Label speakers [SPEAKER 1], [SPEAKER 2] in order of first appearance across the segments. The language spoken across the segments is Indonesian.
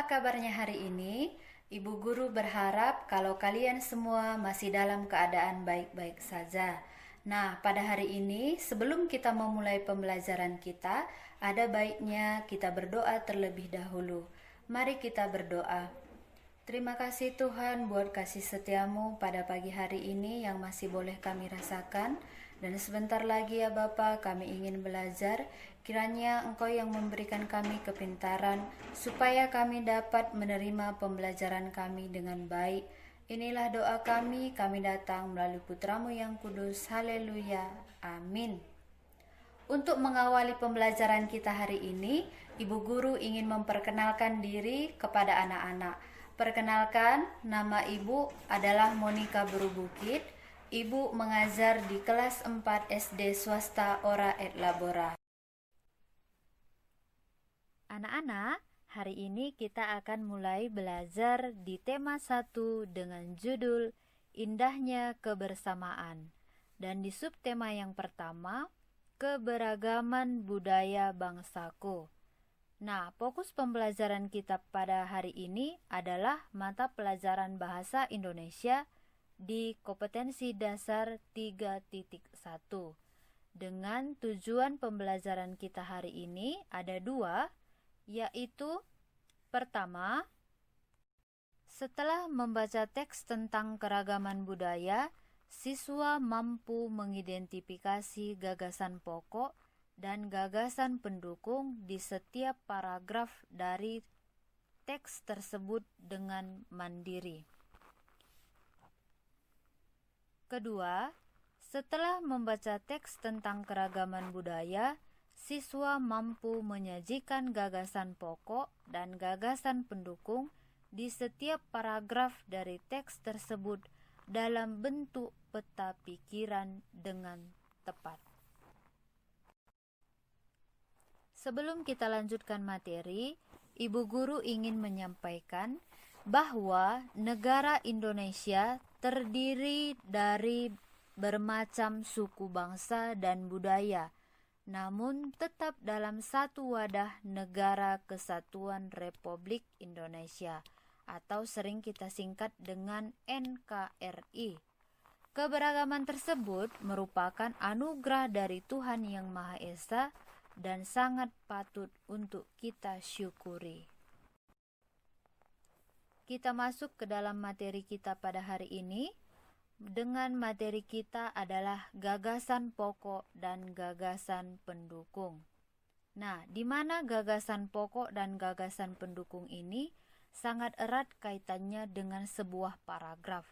[SPEAKER 1] Apa kabarnya hari ini? Ibu guru berharap kalau kalian semua masih dalam keadaan baik-baik saja. Nah, pada hari ini, sebelum kita memulai pembelajaran kita, ada baiknya kita berdoa terlebih dahulu. Mari kita berdoa. Terima kasih Tuhan buat kasih setiamu pada pagi hari ini yang masih boleh kami rasakan. Dan sebentar lagi ya Bapa, kami ingin belajar. Kiranya Engkau yang memberikan kami kepintaran, supaya kami dapat menerima pembelajaran kami dengan baik. Inilah doa kami datang melalui Putramu yang kudus. Haleluya. Amin. Untuk mengawali pembelajaran kita hari ini, Ibu Guru ingin memperkenalkan diri kepada anak-anak. Perkenalkan, nama Ibu adalah Monica Berubukit. Ibu mengajar di kelas 4 SD swasta Ora et Labora. Anak-anak, hari ini kita akan mulai belajar di tema 1 dengan judul Indahnya Kebersamaan. Dan di subtema yang pertama, Keberagaman Budaya Bangsaku. Nah, fokus pembelajaran kita pada hari ini adalah mata pelajaran Bahasa Indonesia di kompetensi dasar 3.1. Dengan tujuan pembelajaran kita hari ini ada 2, yaitu pertama, setelah membaca teks tentang keragaman budaya, siswa mampu mengidentifikasi gagasan pokok dan gagasan pendukung di setiap paragraf dari teks tersebut dengan mandiri. Kedua, setelah membaca teks tentang keragaman budaya, siswa mampu menyajikan gagasan pokok dan gagasan pendukung di setiap paragraf dari teks tersebut dalam bentuk peta pikiran dengan tepat. Sebelum kita lanjutkan materi, Ibu Guru ingin menyampaikan bahwa negara Indonesia terdiri dari bermacam suku bangsa dan budaya, namun tetap dalam satu wadah Negara Kesatuan Republik Indonesia, atau sering kita singkat dengan NKRI. Keberagaman tersebut merupakan anugerah dari Tuhan Yang Maha Esa dan sangat patut untuk kita syukuri. Kita masuk ke dalam materi kita pada hari ini. Dengan materi kita adalah gagasan pokok dan gagasan pendukung. Nah, di mana gagasan pokok dan gagasan pendukung ini sangat erat kaitannya dengan sebuah paragraf.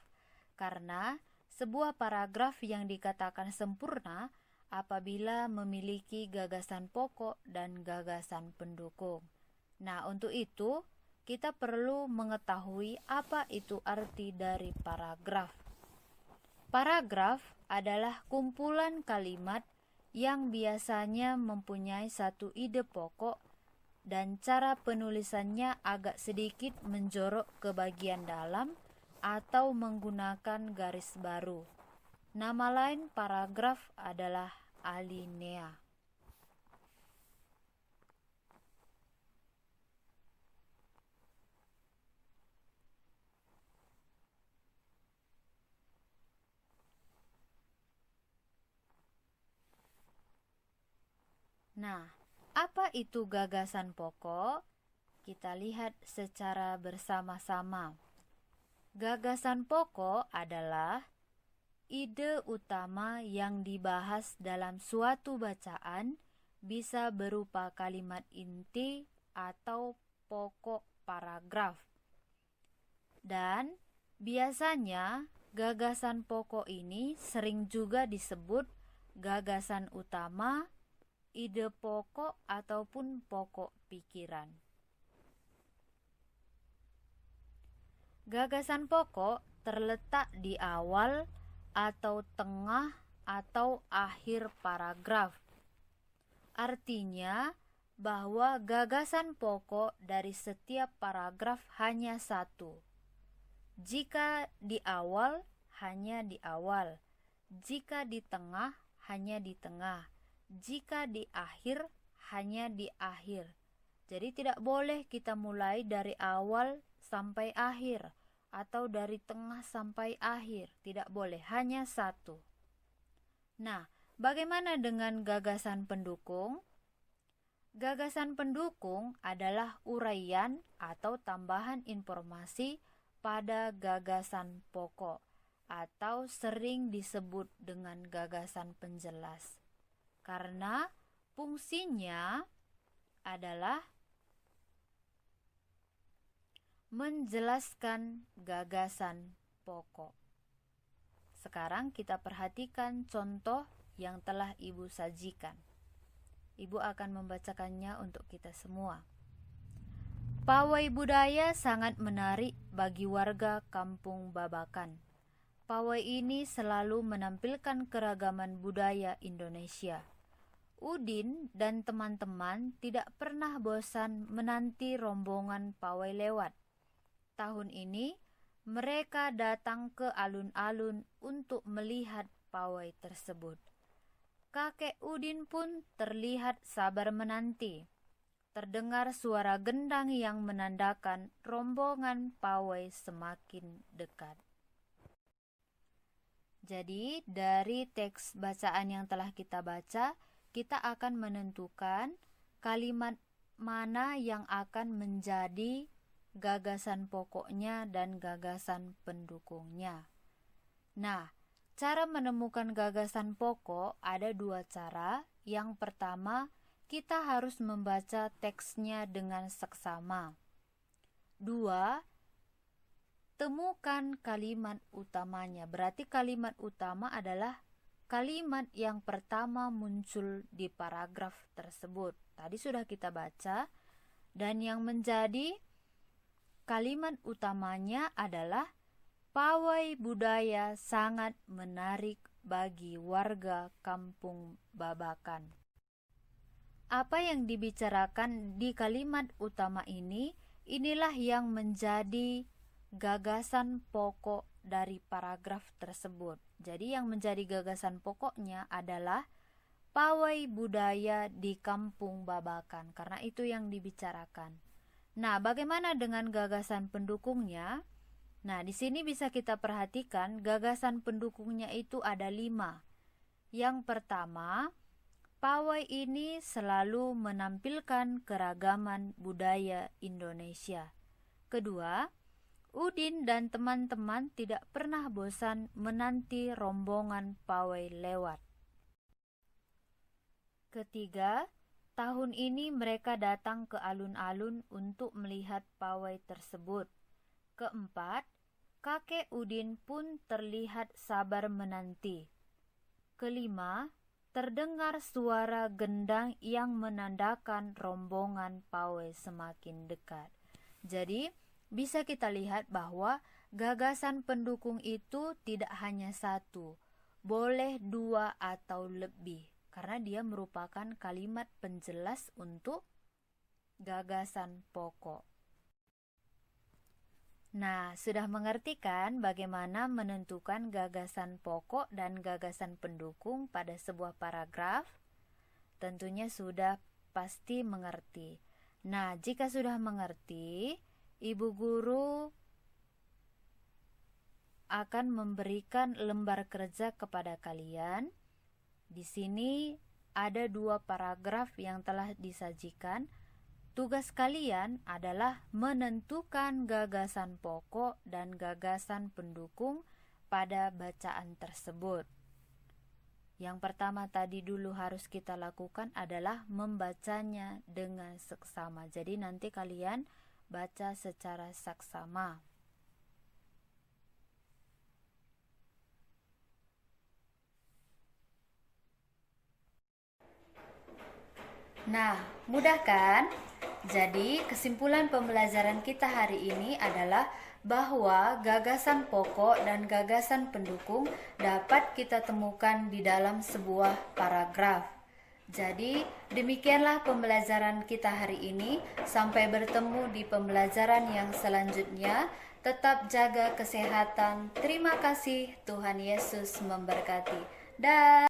[SPEAKER 1] Karena sebuah paragraf yang dikatakan sempurna apabila memiliki gagasan pokok dan gagasan pendukung. Nah, untuk itu kita perlu mengetahui apa itu arti dari paragraf. Paragraf adalah kumpulan kalimat yang biasanya mempunyai satu ide pokok dan cara penulisannya agak sedikit menjorok ke bagian dalam atau menggunakan garis baru. Nama lain paragraf adalah alinea. Nah, apa itu gagasan pokok? Kita lihat secara bersama-sama. Gagasan pokok adalah ide utama yang dibahas dalam suatu bacaan, bisa berupa kalimat inti atau pokok paragraf. Dan biasanya gagasan pokok ini sering juga disebut gagasan utama, ide pokok ataupun pokok pikiran. Gagasan pokok terletak di awal atau tengah atau akhir paragraf. Artinya bahwa gagasan pokok dari setiap paragraf hanya satu. Jika di awal, hanya di awal. Jika di tengah, hanya di tengah. Jika di akhir, hanya di akhir. Jadi tidak boleh kita mulai dari awal sampai akhir atau dari tengah sampai akhir. Tidak boleh, hanya satu. Nah, bagaimana dengan gagasan pendukung? Gagasan pendukung adalah uraian atau tambahan informasi pada gagasan pokok atau sering disebut dengan gagasan penjelas. Karena fungsinya adalah menjelaskan gagasan pokok. Sekarang kita perhatikan contoh yang telah Ibu sajikan. Ibu akan membacakannya untuk kita semua. Pawai budaya sangat menarik bagi warga Kampung Babakan. Pawai ini selalu menampilkan keragaman budaya Indonesia. Udin dan teman-teman tidak pernah bosan menanti rombongan pawai lewat. Tahun ini mereka datang ke alun-alun untuk melihat pawai tersebut. Kakek Udin pun terlihat sabar menanti. Terdengar suara gendang yang menandakan rombongan pawai semakin dekat. Jadi dari teks bacaan yang telah kita baca, kita akan menentukan kalimat mana yang akan menjadi gagasan pokoknya dan gagasan pendukungnya. Nah, cara menemukan gagasan pokok ada dua cara. Yang pertama, kita harus membaca teksnya dengan seksama. Dua, temukan kalimat utamanya. Berarti kalimat utama adalah kalimat yang pertama muncul di paragraf tersebut. Tadi sudah kita baca, dan yang menjadi kalimat utamanya adalah pawai budaya sangat menarik bagi warga Kampung Babakan. Apa yang dibicarakan di kalimat utama ini, inilah yang menjadi gagasan pokok dari paragraf tersebut. Jadi yang menjadi gagasan pokoknya adalah pawai budaya di Kampung Babakan, karena itu yang dibicarakan. Nah, bagaimana dengan gagasan pendukungnya? Nah, di sini bisa kita perhatikan gagasan pendukungnya itu ada 5. Yang pertama, pawai ini selalu menampilkan keragaman budaya Indonesia. Kedua, Udin dan teman-teman tidak pernah bosan menanti rombongan pawai lewat. Ketiga, tahun ini mereka datang ke alun-alun untuk melihat pawai tersebut. Keempat, kakek Udin pun terlihat sabar menanti. Kelima, terdengar suara gendang yang menandakan rombongan pawai semakin dekat. Jadi, bisa kita lihat bahwa gagasan pendukung itu tidak hanya satu, boleh 2 atau lebih. Karena dia merupakan kalimat penjelas untuk gagasan pokok. Nah, sudah mengerti kan bagaimana menentukan gagasan pokok dan gagasan pendukung pada sebuah paragraf? Tentunya sudah pasti mengerti. Nah, jika sudah mengerti, Ibu Guru akan memberikan lembar kerja kepada kalian. Di sini ada 2 paragraf yang telah disajikan. Tugas kalian adalah menentukan gagasan pokok dan gagasan pendukung pada bacaan tersebut. Yang pertama tadi dulu harus kita lakukan adalah membacanya dengan seksama. Jadi nanti kalian baca secara saksama. Nah, mudah kan? Jadi, kesimpulan pembelajaran kita hari ini adalah bahwa gagasan pokok dan gagasan pendukung dapat kita temukan di dalam sebuah paragraf. Jadi, demikianlah pembelajaran kita hari ini. Sampai bertemu di pembelajaran yang selanjutnya. Tetap jaga kesehatan. Terima kasih. Tuhan Yesus memberkati. Dah.